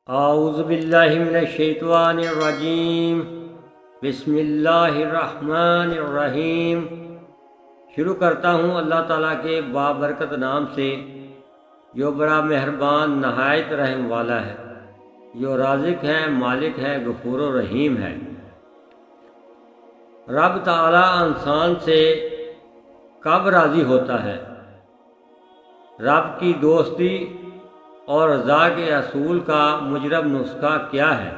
اعوذ باللہ من الشیطان الرجیم، بسم اللہ الرحمن الرحیم۔ شروع کرتا ہوں اللہ تعالیٰ کے بابرکت نام سے جو بڑا مہربان نہایت رحم والا ہے، جو رازق ہے، مالک ہے، غفور و رحیم ہے۔ رب تعالیٰ انسان سے کب راضی ہوتا ہے؟ رب کی دوستی اور رضا کے اصول کا مجرب نسخہ کیا ہے؟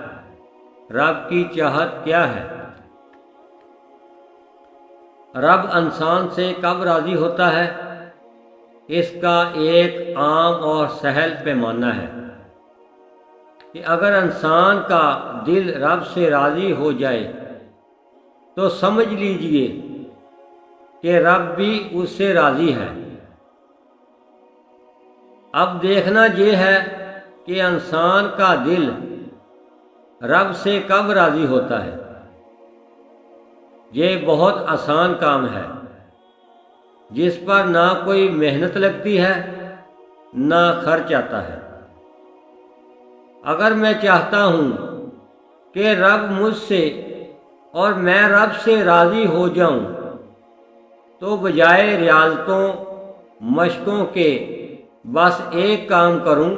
رب کی چاہت کیا ہے؟ رب انسان سے کب راضی ہوتا ہے؟ اس کا ایک عام اور سہل پیمانہ ہے کہ اگر انسان کا دل رب سے راضی ہو جائے تو سمجھ لیجئے کہ رب بھی اس سے راضی ہے۔ اب دیکھنا یہ ہے کہ انسان کا دل رب سے کب راضی ہوتا ہے۔ یہ بہت آسان کام ہے جس پر نہ کوئی محنت لگتی ہے نہ خرچ آتا ہے۔ اگر میں چاہتا ہوں کہ رب مجھ سے اور میں رب سے راضی ہو جاؤں تو بجائے ریاضتوں مشقوں کے بس ایک کام کروں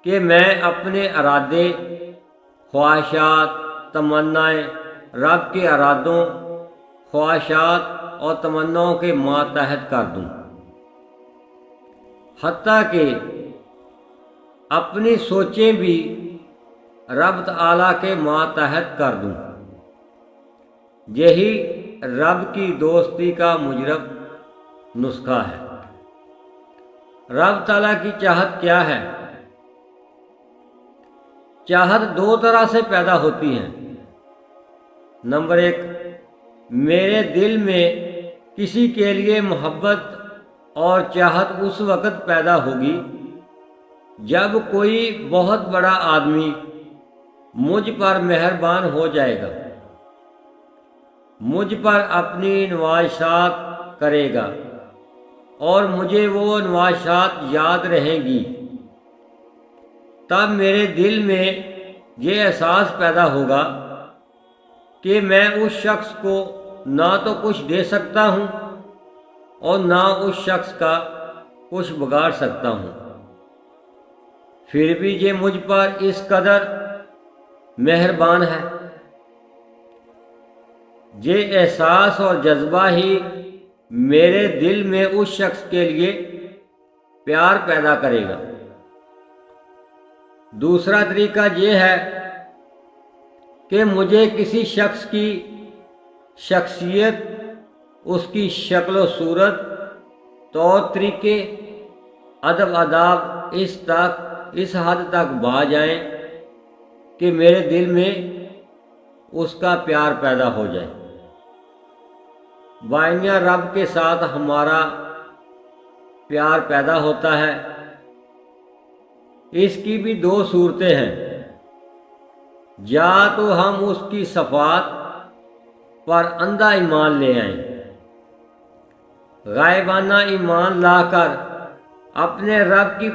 کہ میں اپنے ارادے، خواہشات، تمنائیں رب کے ارادوں، خواہشات اور تمناؤں کے ماتحت کر دوں، حتیٰ کہ اپنی سوچیں بھی رب تعالیٰ کے ماتحت کر دوں۔ یہی رب کی دوستی کا مجرب نسخہ ہے۔ رب تعالیٰ کی چاہت کیا ہے؟ چاہت دو طرح سے پیدا ہوتی ہے۔ نمبر ایک، میرے دل میں کسی کے لیے محبت اور چاہت اس وقت پیدا ہوگی جب کوئی بہت بڑا آدمی مجھ پر مہربان ہو جائے گا، مجھ پر اپنی نوازشات کرے گا اور مجھے وہ نوازشات یاد رہیں گی۔ تب میرے دل میں یہ احساس پیدا ہوگا کہ میں اس شخص کو نہ تو کچھ دے سکتا ہوں اور نہ اس شخص کا کچھ بگاڑ سکتا ہوں، پھر بھی یہ مجھ پر اس قدر مہربان ہے۔ یہ احساس اور جذبہ ہی میرے دل میں اس شخص کے لیے پیار پیدا کرے گا۔ دوسرا طریقہ یہ ہے کہ مجھے کسی شخص کی شخصیت، اس کی شکل و صورت، طور طریقے، ادب آداب اس حد تک بھا جائیں کہ میرے دل میں اس کا پیار پیدا ہو جائے۔ بائنیاں رب کے ساتھ ہمارا پیار پیدا ہوتا ہے۔ اس کی بھی دو صورتیں ہیں، یا تو ہم اس کی صفات پر اندھا ایمان لے آئیں، غائبانہ ایمان لا کر اپنے رب کی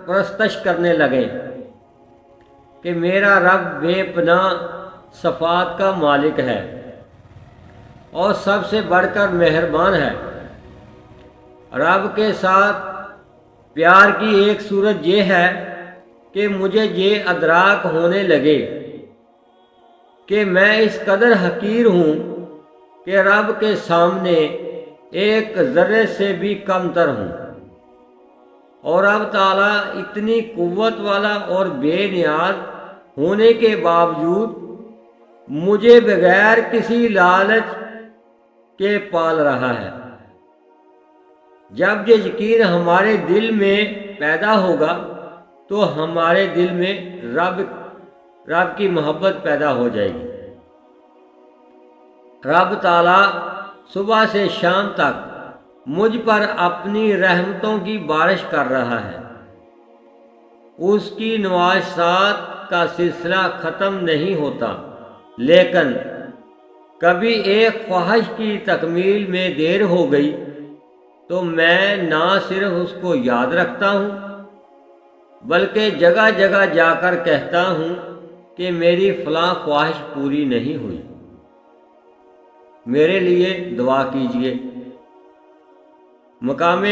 پرستش کرنے لگیں کہ میرا رب بے پناہ صفات کا مالک ہے اور سب سے بڑھ کر مہربان ہے۔ رب کے ساتھ پیار کی ایک صورت یہ ہے کہ مجھے یہ ادراک ہونے لگے کہ میں اس قدر حقیر ہوں کہ رب کے سامنے ایک ذرے سے بھی کم تر ہوں، اور رب تعالیٰ اتنی قوت والا اور بے نیاز ہونے کے باوجود مجھے بغیر کسی لالچ کے پال رہا ہے۔ جب یہ یقین ہمارے دل میں پیدا ہوگا تو ہمارے دل میں رب کی محبت پیدا ہو جائے گی۔ رب تعالیٰ صبح سے شام تک مجھ پر اپنی رحمتوں کی بارش کر رہا ہے۔ اس کی نوازشات کا سلسلہ ختم نہیں ہوتا، لیکن کبھی ایک خواہش کی تکمیل میں دیر ہو گئی تو میں نہ صرف اس کو یاد رکھتا ہوں بلکہ جگہ جگہ جا کر کہتا ہوں کہ میری فلاں خواہش پوری نہیں ہوئی، میرے لیے دعا کیجیے۔ مقام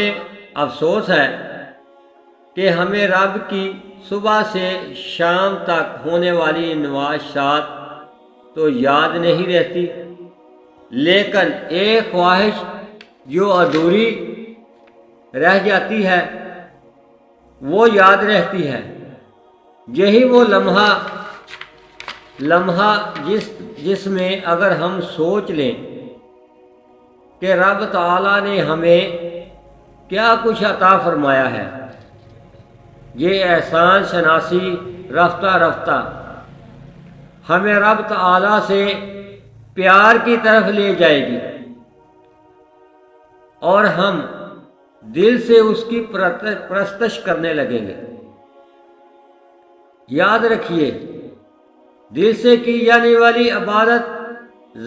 افسوس ہے کہ ہمیں رب کی صبح سے شام تک ہونے والی نوازشات تو یاد نہیں رہتی، لیکن ایک خواہش جو ادھوری رہ جاتی ہے وہ یاد رہتی ہے۔ یہی وہ لمحہ جس میں اگر ہم سوچ لیں کہ رب تعالیٰ نے ہمیں کیا کچھ عطا فرمایا ہے، یہ احسان شناسی رفتہ رفتہ ہمیں رب تعالیٰ سے پیار کی طرف لے جائے گی، اور ہم دل سے اس کی پرستش کرنے لگیں گے۔ یاد رکھیے، دل سے کی جانے والی عبادت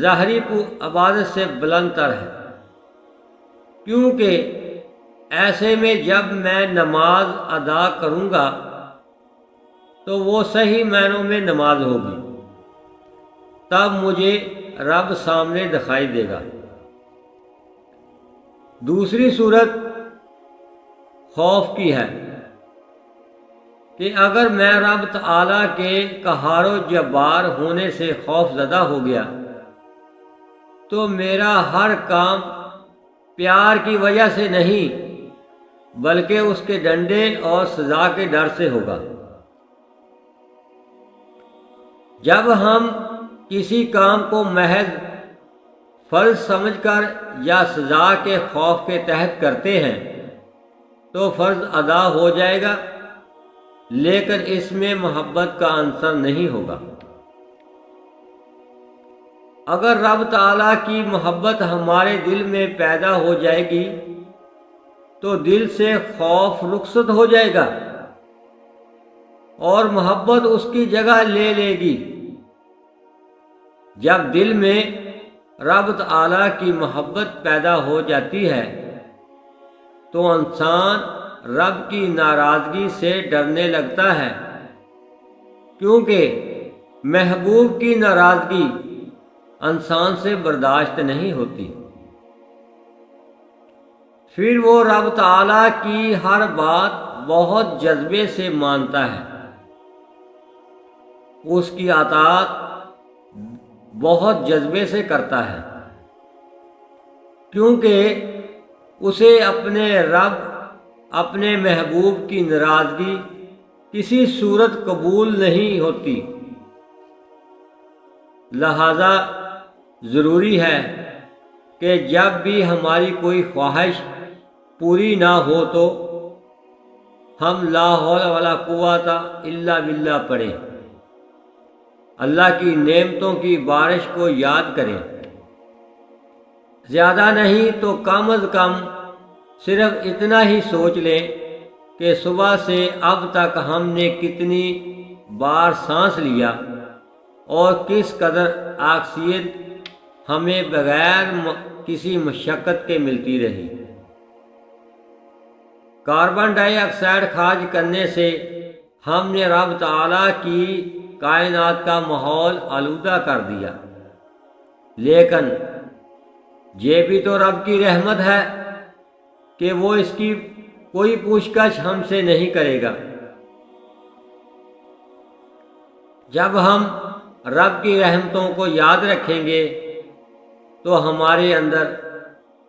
ظاہری عبادت سے بلند تر ہے، کیونکہ ایسے میں جب میں نماز ادا کروں گا تو وہ صحیح معنوں میں نماز ہوگی، تب مجھے رب سامنے دکھائی دے گا۔ دوسری صورت خوف کی ہے کہ اگر میں رب تعالیٰ کے قہار و جبار ہونے سے خوف زدہ ہو گیا تو میرا ہر کام پیار کی وجہ سے نہیں بلکہ اس کے ڈنڈے اور سزا کے ڈر سے ہوگا۔ جب ہم کسی کام کو محض فرض سمجھ کر یا سزا کے خوف کے تحت کرتے ہیں تو فرض ادا ہو جائے گا، لیکن اس میں محبت کا عنصر نہیں ہوگا۔ اگر رب تعالیٰ کی محبت ہمارے دل میں پیدا ہو جائے گی تو دل سے خوف رخصت ہو جائے گا اور محبت اس کی جگہ لے لے گی۔ جب دل میں رب تعالیٰ کی محبت پیدا ہو جاتی ہے تو انسان رب کی ناراضگی سے ڈرنے لگتا ہے، کیونکہ محبوب کی ناراضگی انسان سے برداشت نہیں ہوتی۔ پھر وہ رب تعالیٰ کی ہر بات بہت جذبے سے مانتا ہے، اس کی اطاعت بہت جذبے سے کرتا ہے، کیونکہ اسے اپنے رب اپنے محبوب کی ناراضگی کسی صورت قبول نہیں ہوتی۔ لہذا ضروری ہے کہ جب بھی ہماری کوئی خواہش پوری نہ ہو تو ہم لا حول ولا قوت الا باللہ پڑھیں، اللہ کی نعمتوں کی بارش کو یاد کریں، زیادہ نہیں تو کم از کم صرف اتنا ہی سوچ لیں کہ صبح سے اب تک ہم نے کتنی بار سانس لیا اور کس قدر آکسیجن ہمیں بغیر کسی مشقت کے ملتی رہی۔ کاربن ڈائی آکسائڈ خارج کرنے سے ہم نے رب تعالیٰ کی کائنات کا ماحول آلودہ کر دیا، لیکن یہ بھی تو رب کی رحمت ہے کہ وہ اس کی کوئی پوچھ گچھ ہم سے نہیں کرے گا۔ جب ہم رب کی رحمتوں کو یاد رکھیں گے تو ہمارے اندر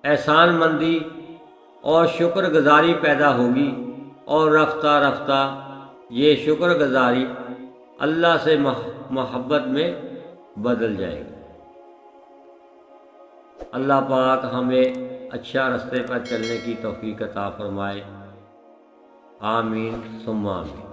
احسان مندی اور شکر گزاری پیدا ہوگی، اور رفتہ رفتہ یہ شکر گزاری اللہ سے محبت میں بدل جائے گی۔ اللہ پاک ہمیں اچھا راستے پر چلنے کی توفیق عطا فرمائے، آمین ثم آمین۔